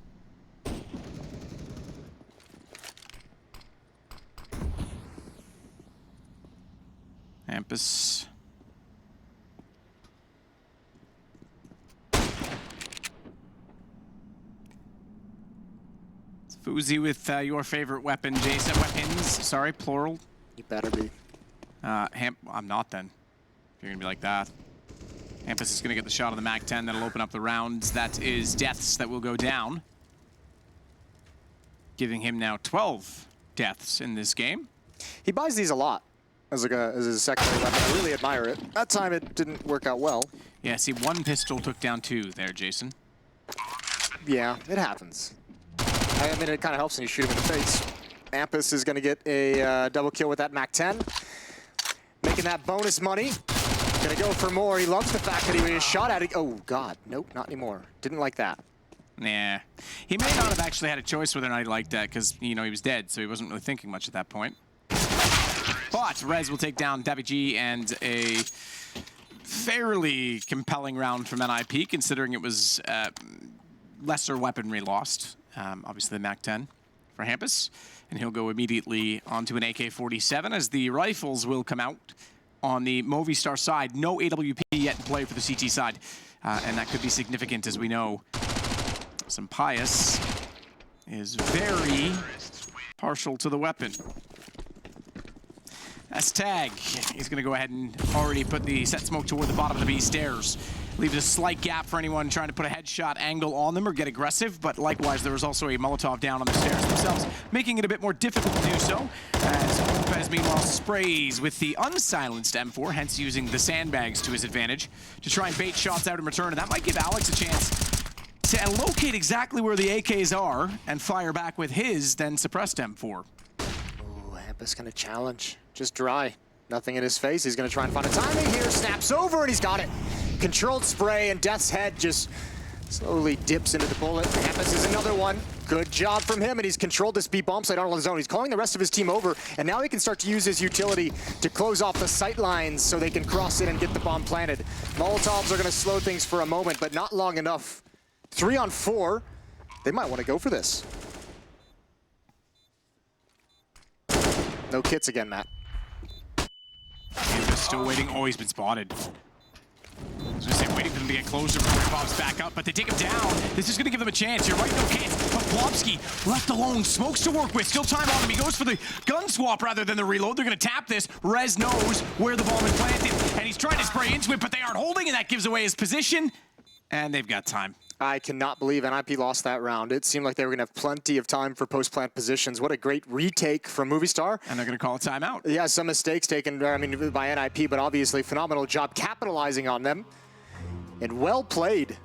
Hampus. Fuzi with your favorite weapon, Jason. Weapons, sorry, plural. You better be. I'm not then. If you're gonna be like that. Hampus is gonna get the shot on the MAC-10 that'll open up the rounds. That is deaths that will go down. Giving him now 12 deaths in this game. He buys these a lot as a secondary weapon. I really admire it. That time it didn't work out well. Yeah, see, one pistol took down 2 there, Jason. Yeah, it happens. I mean, it kind of helps when you shoot him in the face. Hampus is going to get a double kill with that MAC-10. Making that bonus money. Going to go for more. He loves the fact that he was shot at it. Oh, God. Nope, not anymore. Didn't like that. Nah. He may not have actually had a choice whether or not he liked that because, you know, he was dead, so he wasn't really thinking much at that point. But Rez will take down G and a fairly compelling round from NiP, considering it was lesser weaponry lost. Obviously the MAC-10 for Hampus. And he'll go immediately onto an AK-47 as the rifles will come out on the Movistar side. No AWP yet in play for the CT side. And that could be significant, as we know. Some Pius is very partial to the weapon. S-Tag, he's going to go ahead and already put the set smoke toward the bottom of the B stairs. Leaves a slight gap for anyone trying to put a headshot angle on them or get aggressive, but likewise there was also a Molotov down on the stairs themselves, making it a bit more difficult to do so, as Lopez meanwhile sprays with the unsilenced M4, hence using the sandbags to his advantage to try and bait shots out in return, and that might give Alex a chance to locate exactly where the AKs are and fire back with his then suppressed M4. Oh, Hampus gonna challenge. Just dry. Nothing in his face. He's gonna try and find a timing here. Snaps over and he's got it. Controlled spray and Death's head just slowly dips into the bullet. Hampus is another one. Good job from him, and he's controlled this B bomb site on his own. He's calling the rest of his team over, and now he can start to use his utility to close off the sight lines so they can cross in and get the bomb planted. Molotovs are gonna slow things for a moment, but not long enough. 3 on 4. They might want to go for this. No kits again, Matt. Hampus still waiting. Oh, he's been spotted. I was going to say, waiting for them to get closer before he pops back up, but they take him down. This is going to give them a chance. You're right, no kits. But Plopsky left alone. Smokes to work with. Still time on him. He goes for the gun swap rather than the reload. They're going to tap this. Rez knows where the bomb is planted, and he's trying to spray into it, but they aren't holding, and that gives away his position. And they've got time. I cannot believe NiP lost that round. It seemed like they were going to have plenty of time for post-plant positions. What a great retake from Movistar. And they're going to call a timeout. Yeah, some mistakes taken, I mean, by NiP, but obviously phenomenal job capitalizing on them. And well played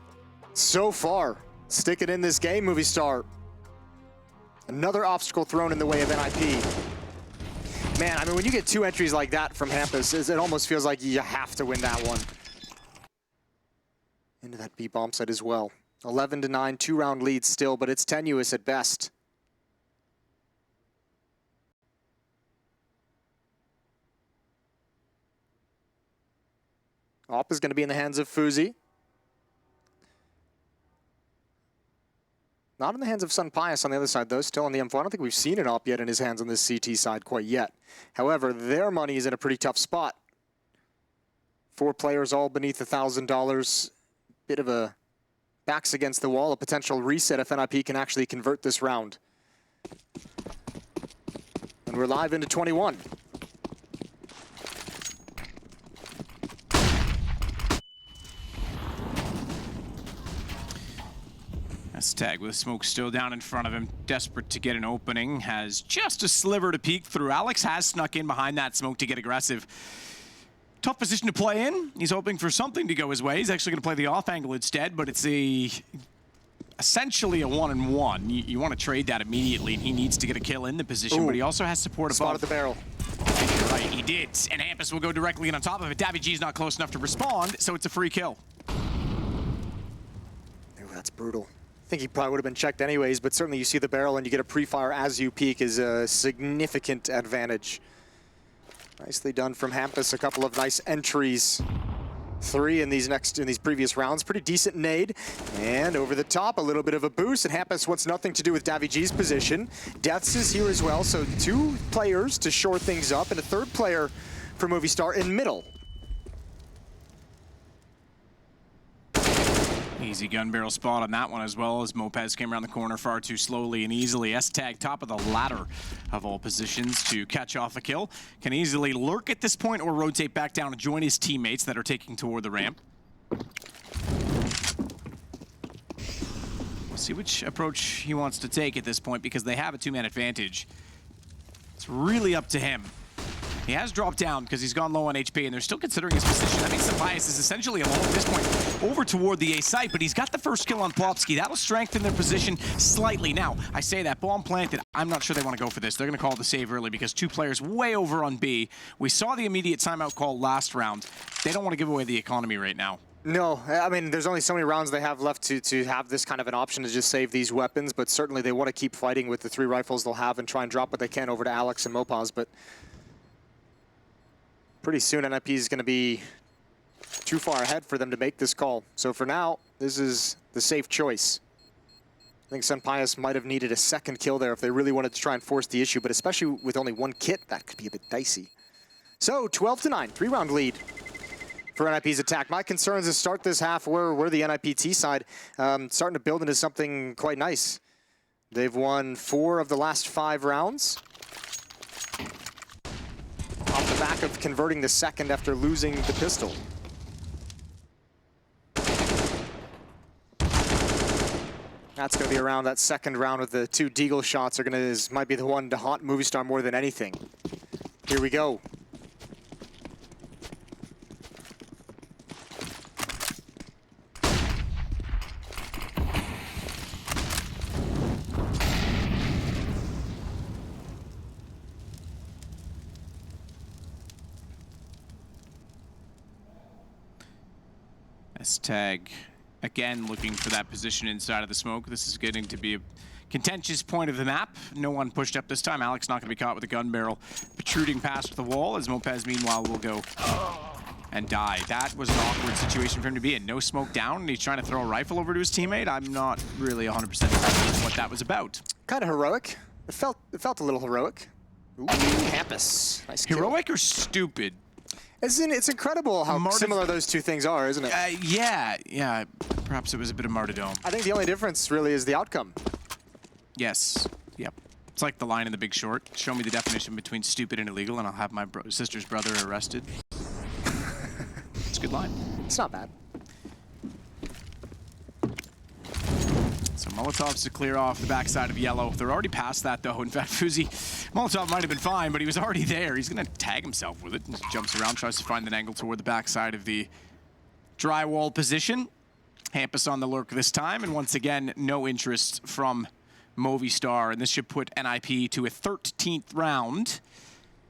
so far. Stick it in this game, Movistar. Another obstacle thrown in the way of NiP. Man, I mean, when you get 2 entries like that from Hampus, it almost feels like you have to win that one. Into that B bomb site as well. 11-9, 2-round lead still, but it's tenuous at best. Op is going to be in the hands of Fuzi. Not in the hands of Sun Pius on the other side, though. Still on the M4. I don't think we've seen an Op yet in his hands on this CT side quite yet. However, their money is in a pretty tough spot. 4 players all beneath $1,000. Bit of a backs against the wall, a potential reset if NiP can actually convert this round. And we're live into 21. S-Tag with smoke still down in front of him, desperate to get an opening, has just a sliver to peek through. Alex has snuck in behind that smoke to get aggressive. Tough position to play in. He's hoping for something to go his way. He's actually going to play the off angle instead, but it's essentially a 1-on-1. You want to trade that immediately, and he needs to get a kill in the position, but he also has support above. Spotted the barrel. And you're right, he did. And Hampus will go directly in on top of it. G's not close enough to respond, so it's a free kill. Ooh, that's brutal. I think he probably would have been checked anyways, but certainly you see the barrel and you get a pre-fire as you peek is a significant advantage. Nicely done from Hampus. A couple of nice entries. 3 in these previous rounds. Pretty decent nade. And over the top, a little bit of a boost. And Hampus wants nothing to do with G's position. Deaths is here as well. So 2 players to shore things up, and a 3rd player for Movistar in middle. Easy gun barrel spot on that one as well as Mopez came around the corner far too slowly and easily. S-Tag top of the ladder of all positions to catch off a kill. Can easily lurk at this point or rotate back down to join his teammates that are taking toward the ramp. We'll see which approach he wants to take at this point because they have a two-man advantage. It's really up to him. He has dropped down because he's gone low on HP, and they're still considering his position. That means Bias is essentially alone at this point over toward the A site, but he's got the first kill on Plopsky. That'll strengthen their position slightly. Now, I say that, bomb planted. I'm not sure they want to go for this. They're going to call the save early because two players way over on B. We saw the immediate timeout call last round. They don't want to give away the economy right now. No, I mean, there's only so many rounds they have left to have this kind of an option to just save these weapons, but certainly they want to keep fighting with the 3 rifles they'll have and try and drop what they can over to Alex and Mopaz, but pretty soon NiP is going to be too far ahead for them to make this call. So for now, this is the safe choice. I think Senpaius might have needed a second kill there if they really wanted to try and force the issue, but especially with only 1 kit, that could be a bit dicey. So 12-9, 3-round lead for NiP's attack. My concerns to start this half were the NiPT side starting to build into something quite nice. They've won 4 of the last 5 rounds. Off the back of converting the second after losing the pistol. That's going to be around that second round with the 2 Deagle shots might be the one to haunt Movistar more than anything. Here we go. S-Tag, again, looking for that position inside of the smoke. This is getting to be a contentious point of the map. No one pushed up this time. Alex not going to be caught with a gun barrel protruding past the wall, as Mopez, meanwhile, will go and die. That was an awkward situation for him to be in. No smoke down, and he's trying to throw a rifle over to his teammate. I'm not really 100% sure what that was about. Kind of heroic. It felt a little heroic. Ooh, Campus. Nice kill. Heroic or stupid? It's incredible how similar those two things are, isn't it? Yeah. Perhaps it was a bit of martyrdom. I think the only difference really is the outcome. Yes. Yep. It's like the line in The Big Short. Show me the definition between stupid and illegal, and I'll have my sister's brother arrested. It's a good line. It's not bad. So Molotov's to clear off the backside of yellow. They're already past that, though. In fact, Fuzi, Molotov might have been fine, but he was already there. He's going to tag himself with it. And jumps around, tries to find an angle toward the backside of the drywall position. Hampus on the lurk this time, and once again, no interest from Movistar. And this should put NiP to a 13th round.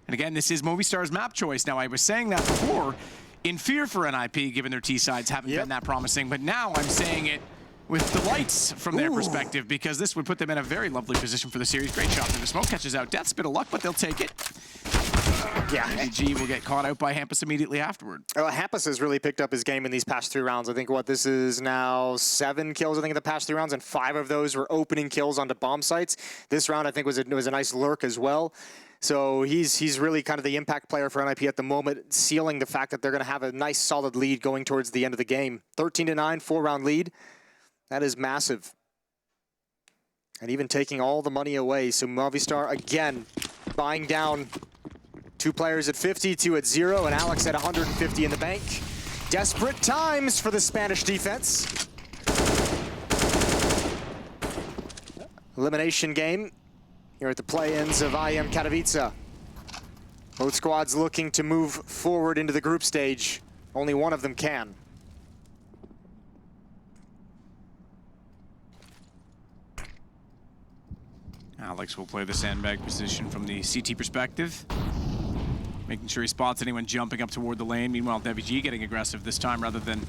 And again, this is Movistar's map choice. Now, I was saying that before, in fear for NiP, given their T-sides haven't been that promising, but now I'm saying it with delights from their perspective, because this would put them in a very lovely position for the series. Great shot through the smoke, catches out Death's bit of luck, but they'll take it. Yeah, MDG will get caught out by Hampus immediately afterward. Hampus has really picked up his game in these past 3 rounds. I think this is now 7 kills, I think, in the past 3 rounds, and 5 of those were opening kills onto bomb sites. This round, I think, was a nice lurk as well. So he's really kind of the impact player for NiP at the moment, sealing the fact that they're going to have a nice, solid lead going towards the end of the game. 13-9, 4-round lead. That is massive. And even taking all the money away. So Movistar, again, buying down 2 players at 50, 2 at 0, and Alex at 150 in the bank. Desperate times for the Spanish defense. Elimination game here at the play-ins of IEM Katowice. Both squads looking to move forward into the group stage. Only one of them can. Alex will play the sandbag position from the CT perspective, making sure he spots anyone jumping up toward the lane. Meanwhile, DevyG getting aggressive this time rather than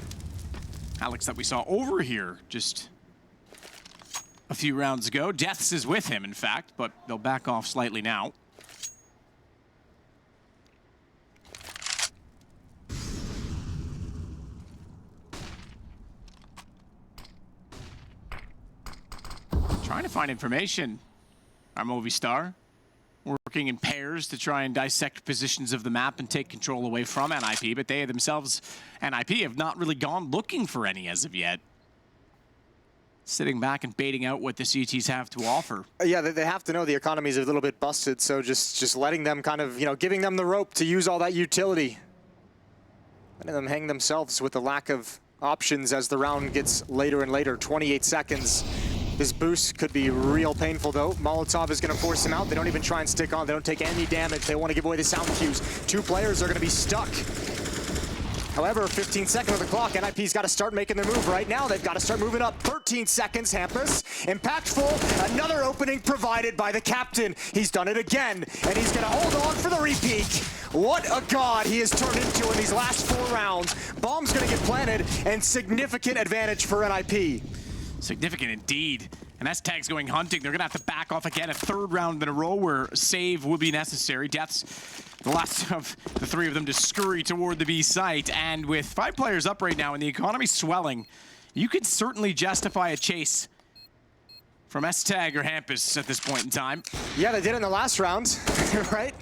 Alex that we saw over here just a few rounds ago. Deaths is with him, in fact, but they'll back off slightly now. Trying to find information. Our Movistar working in pairs to try and dissect positions of the map and take control away from NiP, but they themselves, NiP, have not really gone looking for any as of yet. sitting back and baiting out what the CTs have to offer. Yeah, they have to know the economy's a little bit busted, so just letting them kind of, giving them the rope to use all that utility. Letting them hang themselves with the lack of options as the round gets later and later. 28 seconds. This boost could be real painful, though. Molotov is going to force him out. They don't even try and stick on. They don't take any damage. They want to give away the sound cues. 2 players are going to be stuck. However, 15 seconds of the clock. NiP's got to start making their move right now. They've got to start moving up. 13 seconds, Hampus. Impactful. Another opening provided by the captain. He's done it again, and he's going to hold on for the repeat. What a god he has turned into in these last 4 rounds. Bomb's going to get planted, and significant advantage for NiP. Significant indeed. And STag's going hunting. They're going to have to back off again. A 3rd round in a row where a save will be necessary. Death's the last of the 3 of them to scurry toward the B site. And with 5 players up right now and the economy swelling, you could certainly justify a chase from STag or Hampus at this point in time. Yeah, they did it in the last round, right?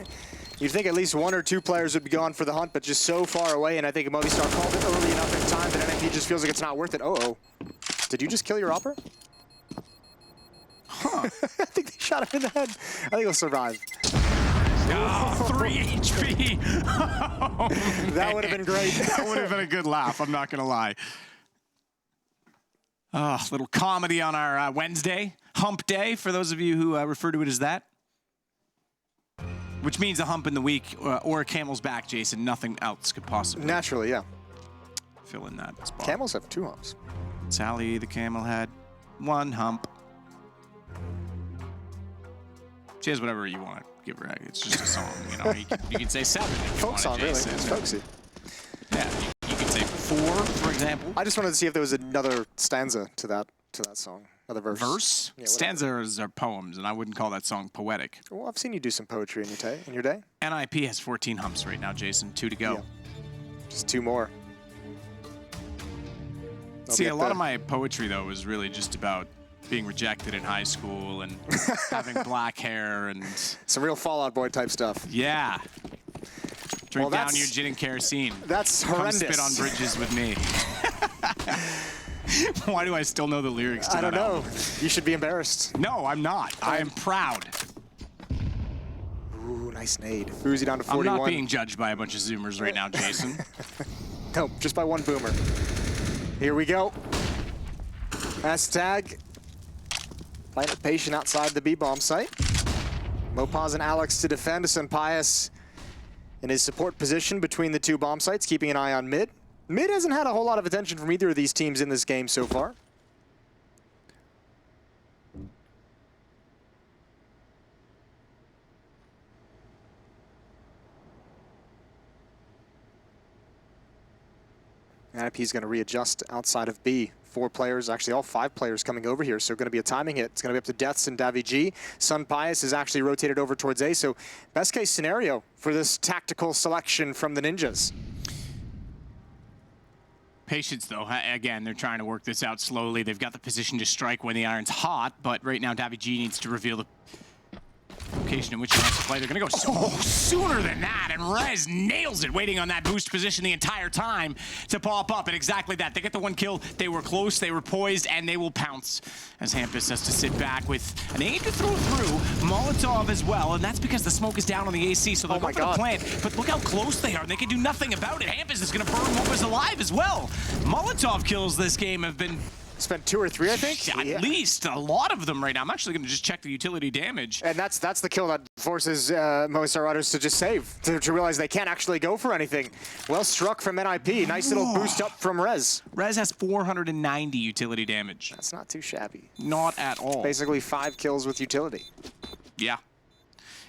You'd think at least 1 or 2 players would be gone for the hunt, but just so far away. And I think Movistar called it early enough in time that NiP just feels like it's not worth it. Uh-oh. Did you just kill your opera? Huh. I think they shot him in the head. I think he'll survive. Oh, 3 HP. Oh, that would have been great. That would have been a good laugh, I'm not going to lie. Oh, little comedy on our Wednesday, hump day, for those of you who refer to it as that. Which means a hump in the week or a camel's back, Jason. Nothing else could possibly Naturally, yeah. fill in that spot. Camels have 2 humps. Sally the camel had 1 hump. She has whatever you want to give her. It's just a song, You can say 7. Folk song, really. It's folksy. Yeah, you could say 4, for example. I just wanted to see if there was another stanza to that song. Another verse. Verse? Yeah, stanzas are poems, and I wouldn't call that song poetic. Well, I've seen you do some poetry in your day. NiP has 14 humps right now, Jason. 2 to go. Yeah. Just 2 more. See, a lot of my poetry, though, was really just about being rejected in high school and having black hair and... Some real Fall Out Boy type stuff. Yeah. Drink down your gin and kerosene. That's horrendous. Come spit on bridges with me. Why do I still know the lyrics to that I don't know. album? You should be embarrassed. No, I'm not. I am proud. Ooh, nice nade. Fuzi down to 41. I'm not being judged by a bunch of Zoomers right now, Jason. No, just by 1 boomer. Here we go. STag. Playing it patient outside the B-bomb site. Mopaz and Alex to defend. Sunpius in his support position between the 2 bomb sites, keeping an eye on mid. Mid hasn't had a whole lot of attention from either of these teams in this game so far. NiP's going to readjust outside of B. 4 players, actually all 5 players coming over here, so going to be a timing hit. It's going to be up to Deaths and Davi G. Sunpius is actually rotated over towards A, so best case scenario for this tactical selection from the Ninjas. Patience, though. Again, they're trying to work this out slowly. They've got the position to strike when the iron's hot, but right now Davi G needs to reveal the location in which he wants to play. They're going to go sooner than that, and Rez nails it, waiting on that boost position the entire time to pop up, and exactly that. They get the 1 kill. They were close, they were poised, and they will pounce as Hampus has to sit back with an aim to throw through. Molotov as well, and that's because the smoke is down on the AC, so they'll go for the plant. But look how close they are, and they can do nothing about it. Hampus is going to burn Mopaz alive as well. Molotov kills this game have been... Spent 2 or 3, I think. At least a lot of them right now. I'm actually going to just check the utility damage. And that's the kill that forces Movistar Riders to just save, to realize they can't actually go for anything. Well struck from NiP. Nice little boost up from Rez. Rez has 490 utility damage. That's not too shabby. Not at all. Basically 5 kills with utility. Yeah.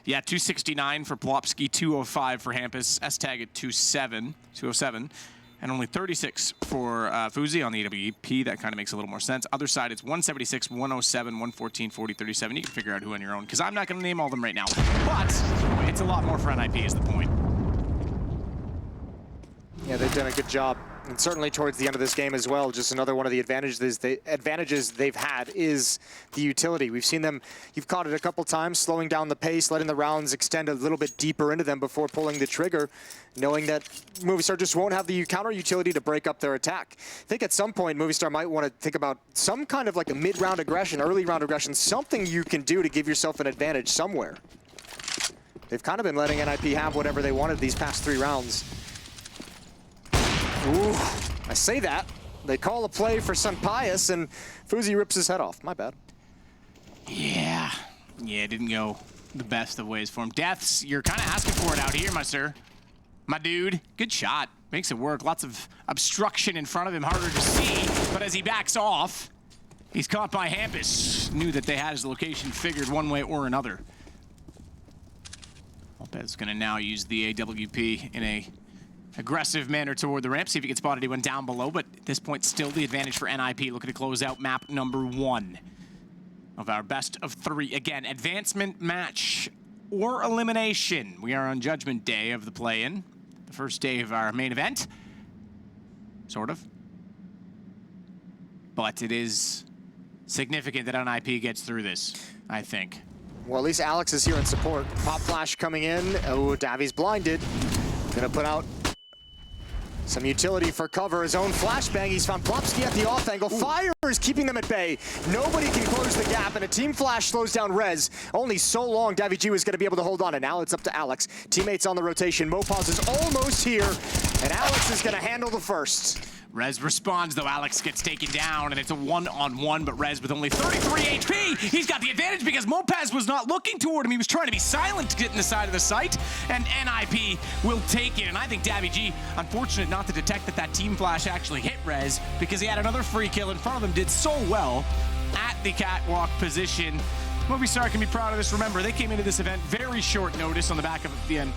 Yeah, 269 for Plopsky, 205 for Hampus, STag at 207. And only 36 for Fuzi on the AWP. That kind of makes a little more sense. Other side, it's 176, 107, 114, 40, 37. You can figure out who on your own, because I'm not going to name all of them right now. But it's a lot more for NiP is the point. Yeah, they've done a good job And certainly towards the end of this game as well, just another one of the advantages they've had is the utility. We've seen them, you've caught it a couple times, slowing down the pace, letting the rounds extend a little bit deeper into them before pulling the trigger, knowing that Movistar just won't have the counter utility to break up their attack. I think at some point Movistar might want to think about some kind of like a mid-round aggression, early round aggression, something you can do to give yourself an advantage somewhere. They've kind of been letting NiP have whatever they wanted these past 3 rounds. Ooh, I say that. They call a play for Pius, and Fuzi rips his head off. My bad. Yeah, it didn't go the best of ways for him. Deaths, you're kind of asking for it out here, my sir. My dude, good shot. Makes it work. Lots of obstruction in front of him, harder to see. But as he backs off, he's caught by Hampus. Knew that they had his location figured one way or another. Lopez going to now use the AWP in a aggressive manner toward the ramp, see if he can spot anyone down below, but at this point, still the advantage for NiP, looking to close out map number 1 of our best of 3. Again, advancement match or elimination. We are on Judgment Day of the play-in, the first day of our main event, sort of. But it is significant that NiP gets through this, I think. Well, at least Alex is here in support. Pop flash coming in. Oh, Davi's blinded. Gonna put out some utility for cover. His own flashbang. He's found Plopsky at the off angle. Fire is keeping them at bay. Nobody can close the gap, and a team flash slows down Rez. Only so long Davi G was going to be able to hold on, and now it's up to Alex. Teammates on the rotation. Mopaz is almost here, and Alex is going to handle the first. Rez responds, though Alex gets taken down, and it's a 1-on-1, but Rez with only 33 HP, he's got the advantage because Mopaz was not looking toward him. He was trying to be silent to get in the side of the site, and NiP will take it. And I think Davi G, unfortunate not to detect that team flash actually hit Rez because he had another free kill in front of him, did so well at the catwalk position. Movistar can be proud of this. Remember, they came into this event very short notice on the back of the end.